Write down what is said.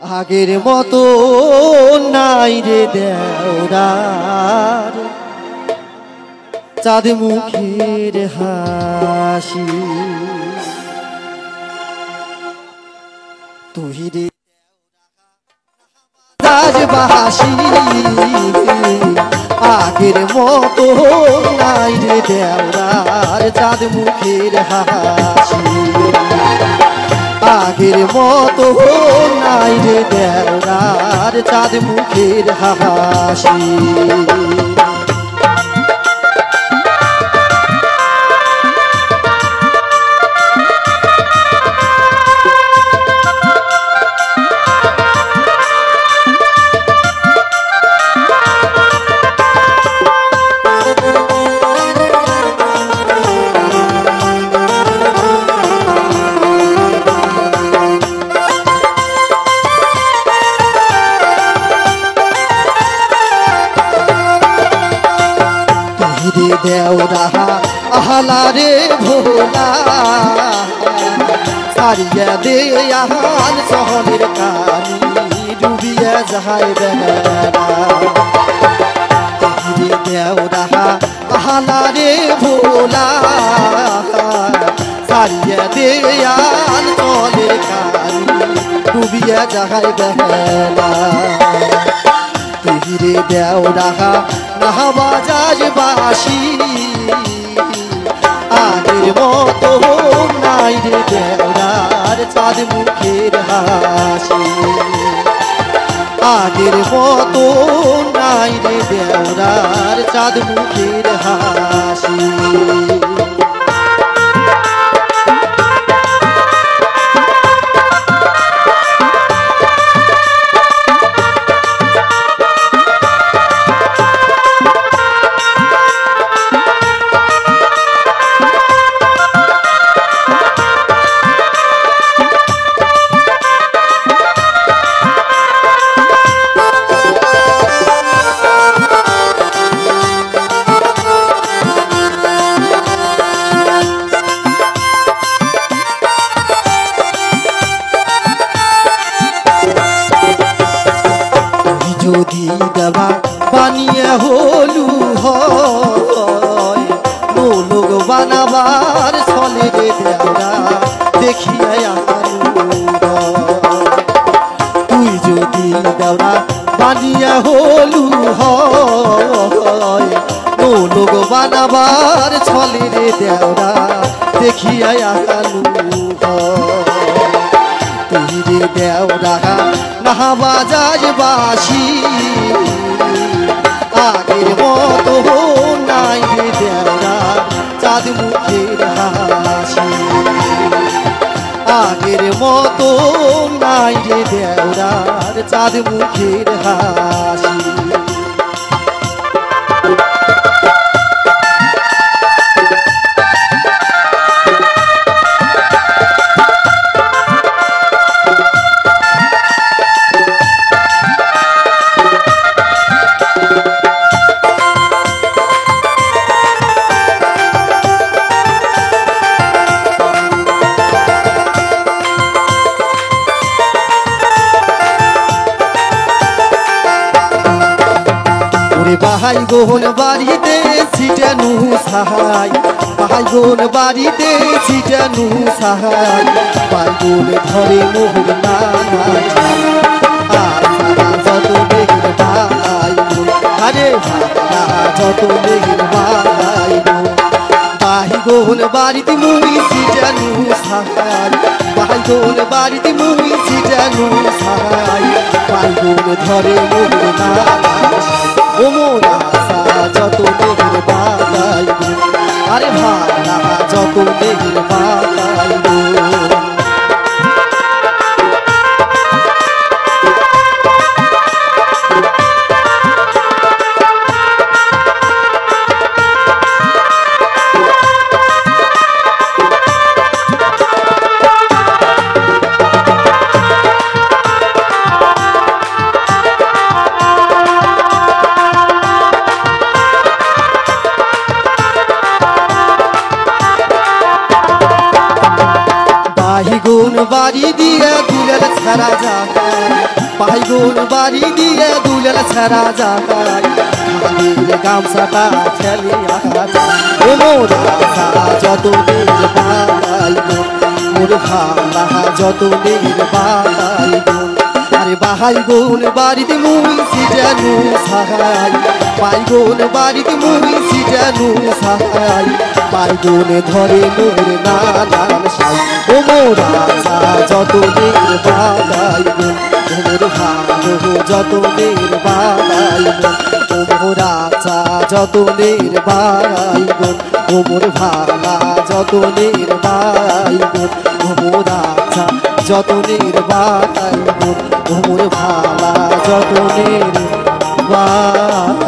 আগের মতো নাই রে দেওরার চাঁদ মুখের হাসি তুই রে রাজবাসী আগের মতো নাই রে দেওরার চাঁদ মুখের হাসি আগের মতো নাই রে দেওরার চাঁদ মুখের হাসি দেওরা আহলা রে ভোলা সারিয়া দে আহান শহরের কানি ডুবিয়া যায় বেলা দেওরা আহলা রে ভোলা সারিয়া দে আহান শহরের কানি ডুবিয়া যায় বেলা রে দেওরা নাহবাজাজ বাসি আগের মতো নাই রে দেওরার চাঁদ মুখের হাসি আগের মতো নাই রে দেওরার চাঁদ মুখের হাসি যদি দেবা বানিয়ে হলু হয় লোক বানাবার ছলে রে দেওরা দেখিয়া তুই যদি দেওরা বানিয়ে হলু হয় লোক বানাবার ছলে রে দেওরা দেখিয়া তুই রে দেওরা নাহবাজাজ বাসি আগের মতো নাই রে দেওরা চাঁদ মুখের হাসি আগের মতো নাই রে দেওরার চাঁদ মুখের হাসি ভাই বোন বাড়িতে ছিটানু সাহাই ভাই বোন বাড়িতে ছিটানু সাহাই ভাই বোন ধরে মোহর নানাই যত মেঘের ভাই বোন আরে যত মেঘের ভাই বোন ভাই বোন বাড়িতে মুই ছিটানু সাহাই ভাই বোন বাড়িতে মুই ছিটানু সাহাই ভাই বোন ধরে মোহর নানাই ও মোরা যত মেঘের বাগাইব আরে ভালা যত মেঘের বাগাইব পাইগুন বাড়ি দিয়ে দুলের ছেড়া যায় খালির গামছাটা ফেলিয়া যায় ও মোর রাজা যত দিন বাড়াইব মোর ভালা যত দিন বাড়াইব আরে বাহাই গুন বাড়িতে মুই সিজানু সাহাই পাইগুন বাড়িতে মুই সিজানু সাহাই পাইগুন ধরে মোর নানান সাই ও মোর রাজা যত দিন বাড়াইব মোর ভালো যত দিন বাড়াইব ও মোর রাজা যত দিন বাড়াইব ও মোর ভালা যত দিন বাড়াইব ও মোর রাজা যত দিন বাড়াইব ও মোর ভালা যত দিন বাড়াইব।